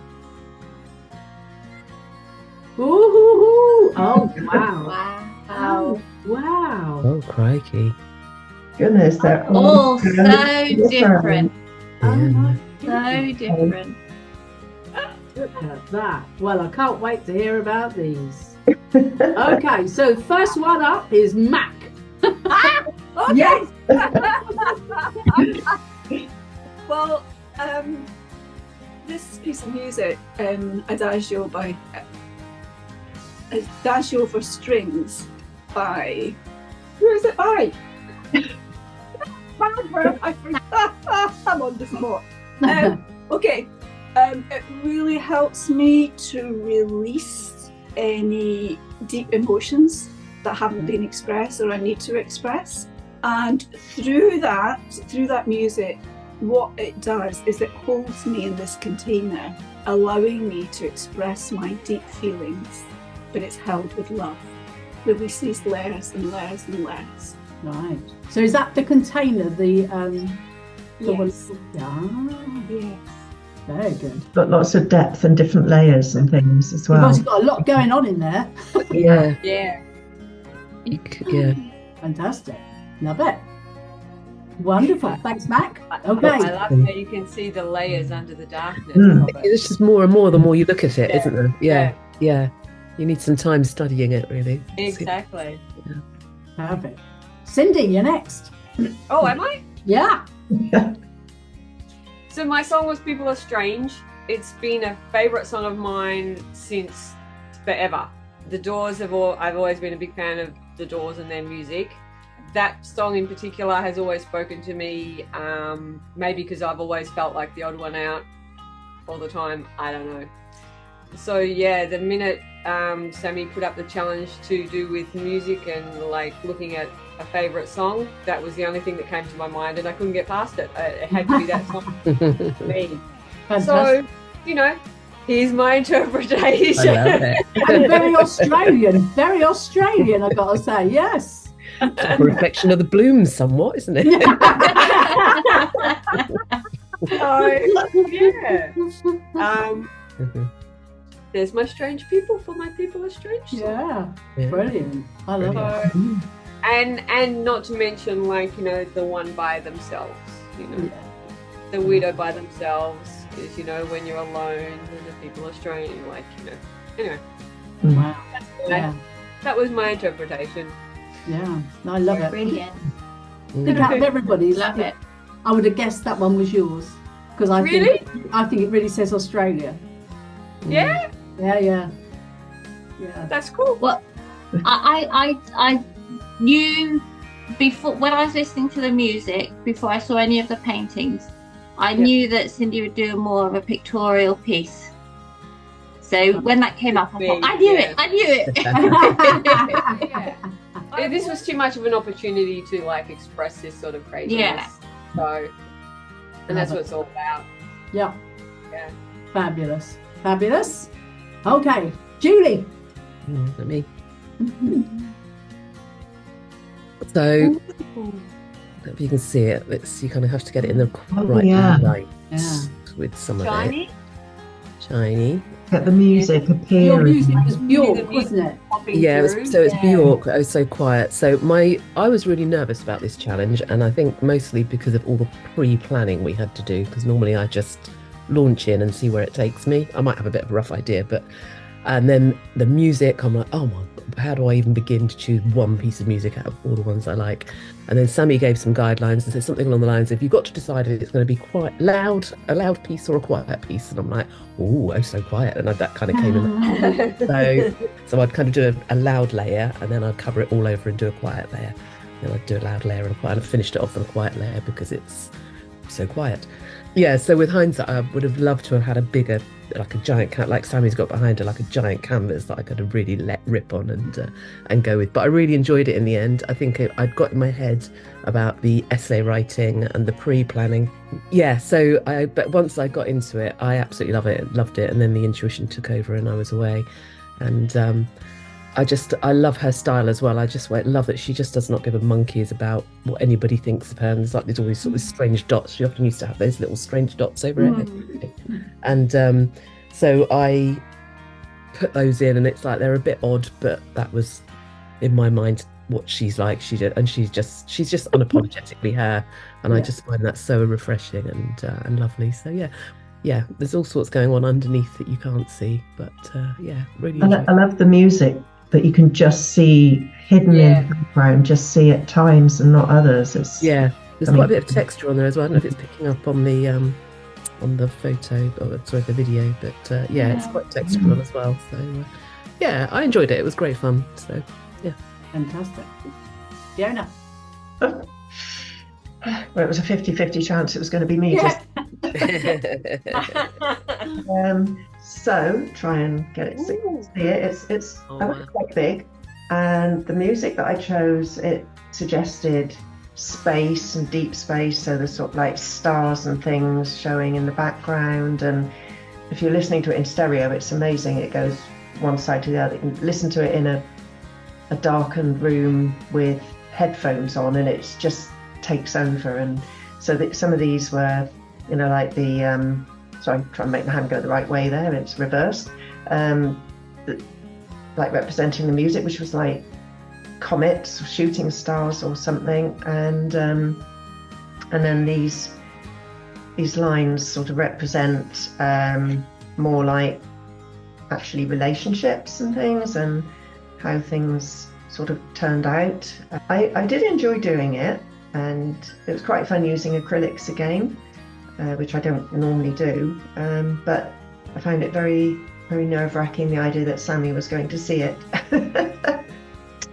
[SPEAKER 11] Ooh, oh wow.
[SPEAKER 6] Wow.
[SPEAKER 11] Wow.
[SPEAKER 9] Oh, crikey.
[SPEAKER 5] Goodness, they're
[SPEAKER 6] All so different.
[SPEAKER 11] Oh my
[SPEAKER 6] So different.
[SPEAKER 11] Look at that. Well, I can't wait to hear about these. Okay, so first one up is Mac. Okay.
[SPEAKER 5] Yes.
[SPEAKER 12] Well, this piece of music, Adagio for Strings by, who is it by? I'm on the spot. Okay, it really helps me to release any deep emotions that haven't been expressed or I need to express. And through that music, what it does is it holds me in this container, allowing me to express my deep feelings, but it's held with love. Releases layers and layers and layers.
[SPEAKER 11] Right. So is that the container? The
[SPEAKER 12] Yes.
[SPEAKER 11] one?
[SPEAKER 12] Yes.
[SPEAKER 11] Very good.
[SPEAKER 5] Got lots of depth and different layers and things as
[SPEAKER 11] You've
[SPEAKER 5] well.
[SPEAKER 11] obviously got a lot going on in there.
[SPEAKER 9] Yeah.
[SPEAKER 12] Yeah.
[SPEAKER 9] Yeah.
[SPEAKER 11] Fantastic. Love it. Wonderful. Thanks, Mac. Okay.
[SPEAKER 13] I love how you can see the layers under the darkness.
[SPEAKER 5] Mm.
[SPEAKER 13] of it.
[SPEAKER 9] It's just more and more the more you look at it,
[SPEAKER 13] Yeah.
[SPEAKER 9] isn't there? Yeah. Yeah. You need some time studying it, really.
[SPEAKER 13] Exactly.
[SPEAKER 11] Perfect. Cindy, you're next.
[SPEAKER 13] Oh, am I?
[SPEAKER 11] Yeah.
[SPEAKER 13] So my song was People Are Strange. It's been a favourite song of mine since forever. The Doors I've always been a big fan of The Doors and their music. That song in particular has always spoken to me, maybe because I've always felt like the odd one out all the time, I don't know. So yeah, the minute Sammy put up the challenge to do with music and like looking at a favourite song, that was the only thing that came to my mind, and I couldn't get past it. It had to be that song for me. So, you know, here's my interpretation.
[SPEAKER 9] I love it.
[SPEAKER 11] And very Australian, I've got to say, yes.
[SPEAKER 9] A reflection of the Bloomz somewhat, isn't it?
[SPEAKER 13] So, yeah. there's my strange people, for my people are strange.
[SPEAKER 3] Yeah, brilliant. I love it.
[SPEAKER 13] And not to mention, like, you know, the one by themselves, you know, the widow by themselves is, you know, when you're alone and the people are strange, like, you know. Anyway,
[SPEAKER 3] Wow.
[SPEAKER 13] That was my interpretation.
[SPEAKER 3] Yeah, I love it.
[SPEAKER 6] Brilliant.
[SPEAKER 3] Think out of everybody's.
[SPEAKER 6] Love it.
[SPEAKER 3] I would have guessed that one was yours because I think it really says Australia.
[SPEAKER 13] Yeah.
[SPEAKER 3] Yeah.
[SPEAKER 13] That's cool.
[SPEAKER 6] Well, I knew before, when I was listening to the music, before I saw any of the paintings, I knew that Cindy would do more of a pictorial piece. So when that came up, I thought, I knew it.
[SPEAKER 13] This was too much of an opportunity to, like, express this sort of craziness.
[SPEAKER 6] Yeah.
[SPEAKER 13] So, and that's what it's all about.
[SPEAKER 3] Yeah.
[SPEAKER 13] Yeah.
[SPEAKER 3] Fabulous. Okay, Julie.
[SPEAKER 14] Let me. So, if you can see it, you kind of have to get it in the right light with some of it. Shiny.
[SPEAKER 5] Get the music appearing.
[SPEAKER 3] Your music was Bjork, wasn't it?
[SPEAKER 14] Yeah, so it's Bjork. Oh, so quiet. So I was really nervous about this challenge, and I think mostly because of all the pre-planning we had to do. Because normally I just launch in and see where it takes me. I might have a bit of a rough idea, and then the music, I'm like, oh my, how do I even begin to choose one piece of music out of all the ones I like? And then Sammy gave some guidelines and said something along the lines of, you've got to decide if it's going to be quite loud, a loud piece or a quiet piece. And I'm like, oh, so quiet. And that kind of came in. So I'd kind of do a loud layer, and then I'd cover it all over and do a quiet layer. Then I'd do a loud layer and a quiet, and I finished it off on a quiet layer because it's so quiet. Yeah, so with hindsight, I would have loved to have had a bigger, like a giant like Sammy's got behind her, like a giant canvas that I could have really let rip on and go with. But I really enjoyed it in the end. I think I'd got in my head about the essay writing and the pre-planning. Yeah, but once I got into it, I absolutely loved it. And then the intuition took over and I was away. And I love her style as well. I just love that she just does not give a monkeys about what anybody thinks of her. And there's always sort of strange dots. She often used to have those little strange dots over her head. And so I put those in, and it's like they're a bit odd, but that was in my mind what she's like. She's just unapologetically her, and I just find that so refreshing and lovely. So yeah, there's all sorts going on underneath that you can't see, but really.
[SPEAKER 5] I love the music that you can just see hidden in the background, just see at times and not others. There's
[SPEAKER 14] quite a bit of texture on there as well. I don't know if it's picking up on the photo, the video, but it's quite textural as well. So I enjoyed it. It was great fun. So
[SPEAKER 3] fantastic. Fiona.
[SPEAKER 5] Well, it was a 50-50 chance it was going to be me. So try and get it to see it. It's quite big, and the music that I chose, it suggested space and deep space, so there's sort of like stars and things showing in the background. And if you're listening to it in stereo, it's amazing. It goes one side to the other. You can listen to it in a darkened room with headphones on, and it just takes over. And so some of these were, like the so I'm trying to make my hand go the right way there, it's reversed, like representing the music, which was like comets, shooting stars or something, and then these lines sort of represent more like actually relationships and things, and how things sort of turned out. I did enjoy doing it, and it was quite fun using acrylics again, which I don't normally do, but I found it very, very nerve-wracking, the idea that Sammy was going to see it.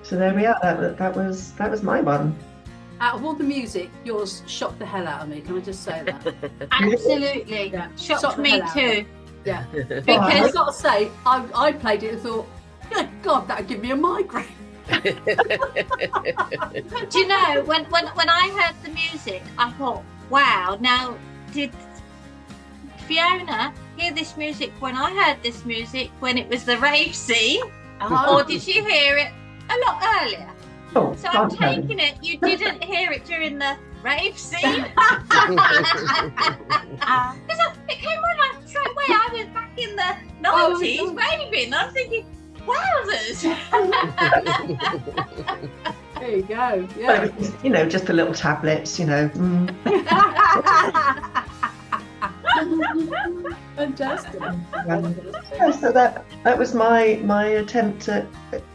[SPEAKER 5] So there we are. That was my one.
[SPEAKER 3] Out of all the music, yours shocked the hell out of me. Can I just say that?
[SPEAKER 6] Absolutely. Shocked me too.
[SPEAKER 3] Yeah.
[SPEAKER 6] Because
[SPEAKER 3] I've got to say, I played it and thought, good God, that would give me a migraine.
[SPEAKER 6] Do you know, when I heard the music, I thought, wow, now did Fiona hear this music when I heard this music when it was the rave scene, or did she hear it a lot earlier?
[SPEAKER 5] Oh,
[SPEAKER 6] so I'm taking it you didn't hear it during the rave scene. Because it came on like straight away. I was back in the 90s raving. I was thinking, wowzers.
[SPEAKER 3] There you go. Yeah.
[SPEAKER 5] You know, just the little tablets, you know.
[SPEAKER 3] Fantastic.
[SPEAKER 5] So that was my attempt at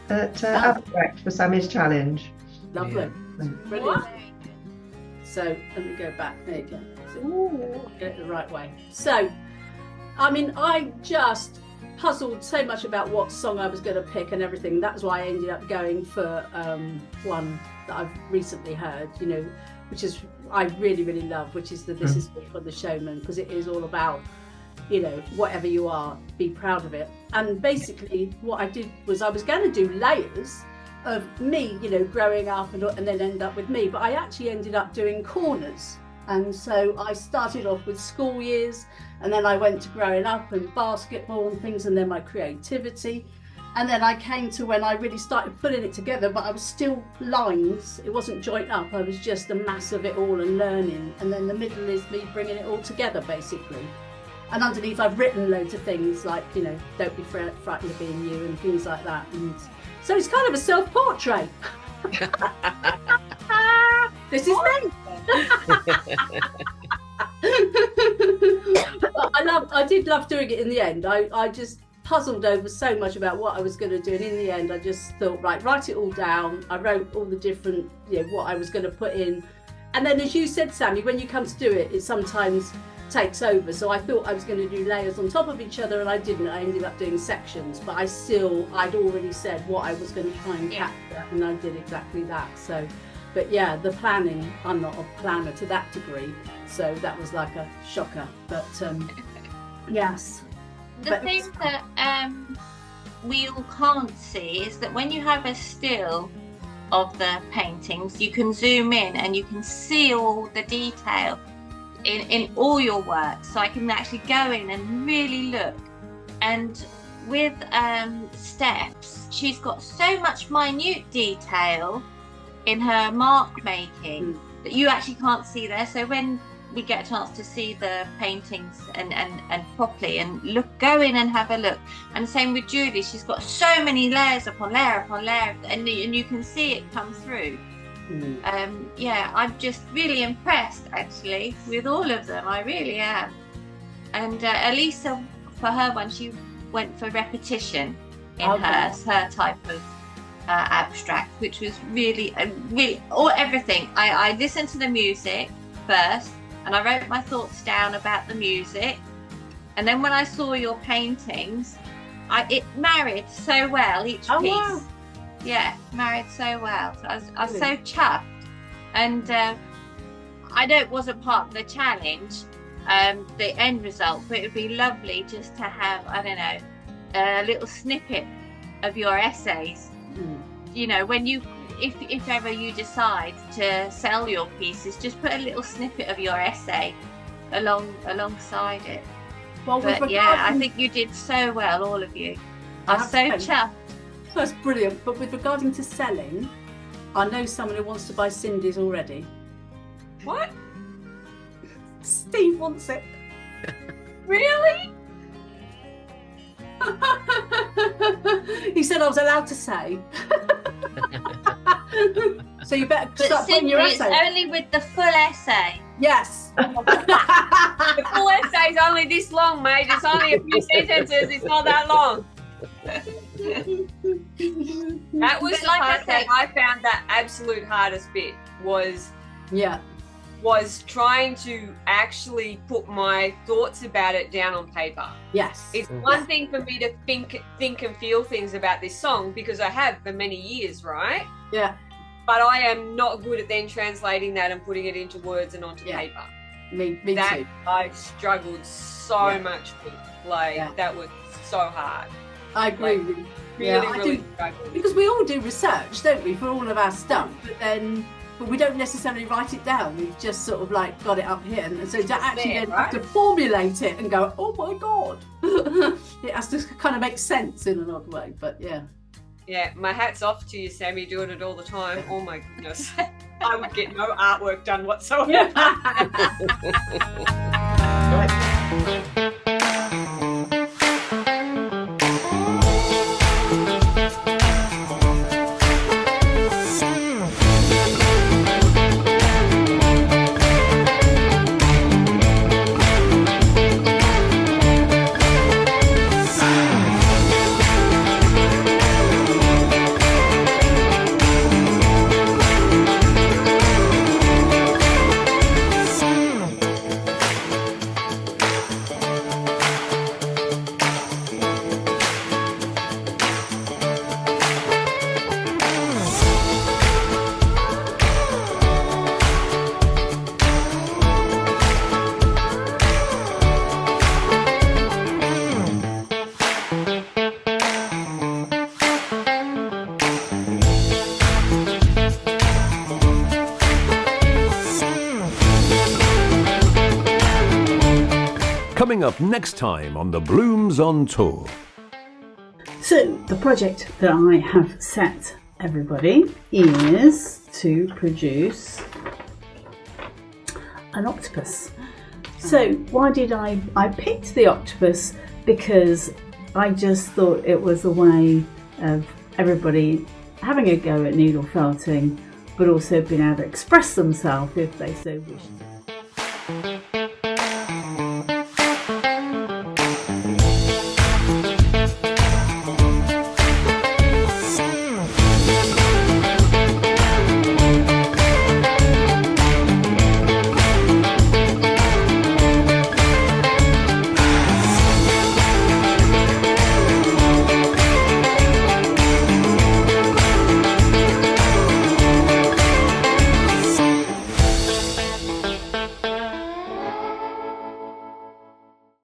[SPEAKER 5] abstract for Sammy's challenge.
[SPEAKER 3] Lovely. Brilliant. So let me go back. There you go. So, get it the right way. So, I mean, I just puzzled so much about what song I was going to pick and everything. That's why I ended up going for one that I've recently heard, you know, which is I really, really love, which is the This Is Me for the Showman, because it is all about, you know, whatever you are, be proud of it. And basically what I did was I was going to do layers of me, you know, growing up and then end up with me, but I actually ended up doing corners. And so I started off with school years, and then I went to growing up and basketball and things, and then my creativity. And then I came to when I really started putting it together, but I was still lines. It wasn't joint up. I was just a mass of it all and learning. And then the middle is me bringing it all together, basically. And underneath I've written loads of things like, you know, don't be frightened of being you and things like that. And so it's kind of a self-portrait. This is me. I did love doing it in the end. I just puzzled over so much about what I was going to do, and in the end I just thought, right, write it all down. I wrote all the different, you know, what I was going to put in, and then as you said, Sammy, when you come to do it, it sometimes takes over. So I thought I was going to do layers on top of each other, and I didn't. I ended up doing sections, but I'd already said what I was going to try and capture, and I did exactly that. So, but yeah, the planning, I'm not a planner to that degree, so that was like a shocker. But yes.
[SPEAKER 6] The thing that we all can't see is that when you have a still of the paintings, you can zoom in and you can see all the detail in all your work. So I can actually go in and really look. And with Steps, she's got so much minute detail in her mark making that you actually can't see there. So when we get a chance to see the paintings and properly and go in and have a look. And same with Julie, she's got so many layers upon layer upon layer, and you can see it come through. Yeah, I'm just really impressed actually with all of them. I really am. And Elisa, for her one, she went for repetition in her type of abstract, which was really everything. I listened to the music first, and I wrote my thoughts down about the music, and then when I saw your paintings, it married so well, each piece. Wow. Yeah, married so well. So I was so chuffed, and I know it wasn't part of the challenge, the end result, but it would be lovely just to have, I don't know, a little snippet of your essays. You know, when you if ever you decide to sell your pieces, just put a little snippet of your essay alongside it. Well, but yeah, I think you did so well, all of you. I'm so chuffed.
[SPEAKER 3] That's brilliant. But with regarding to selling, I know someone who wants to buy Cindy's already.
[SPEAKER 13] What?
[SPEAKER 3] Steve wants it.
[SPEAKER 13] Really?
[SPEAKER 3] He said I was allowed to say. So you better start putting your essay.
[SPEAKER 6] It's only with the full essay.
[SPEAKER 3] Yes.
[SPEAKER 13] The full essay is only this long, mate. It's only a few sentences. It's not that long. That was the part that I found that absolute hardest bit was trying to actually put my thoughts about it down on paper.
[SPEAKER 3] Yes.
[SPEAKER 13] It's one thing for me to think and feel things about this song, because I have for many years, right?
[SPEAKER 3] Yeah.
[SPEAKER 13] But I am not good at then translating that and putting it into words and onto paper.
[SPEAKER 3] Me too.
[SPEAKER 13] I struggled so much with. That was so hard.
[SPEAKER 3] I agree with you. Really struggled. Because we all do research, don't we, for all of our stuff, but we don't necessarily write it down. We've just sort of got it up here, and so to actually have to formulate it and go, oh my god, it has to kind of make sense in an odd way. But
[SPEAKER 13] yeah, my hat's off to you, Sammy, doing it all the time. Oh my goodness, I would get no artwork done whatsoever.
[SPEAKER 1] Coming up next time on the Bloomz on Tour.
[SPEAKER 15] So the project that I have set everybody is to produce an octopus. So why did I picked the octopus? Because I just thought it was a way of everybody having a go at needle felting, but also being able to express themselves if they so wished.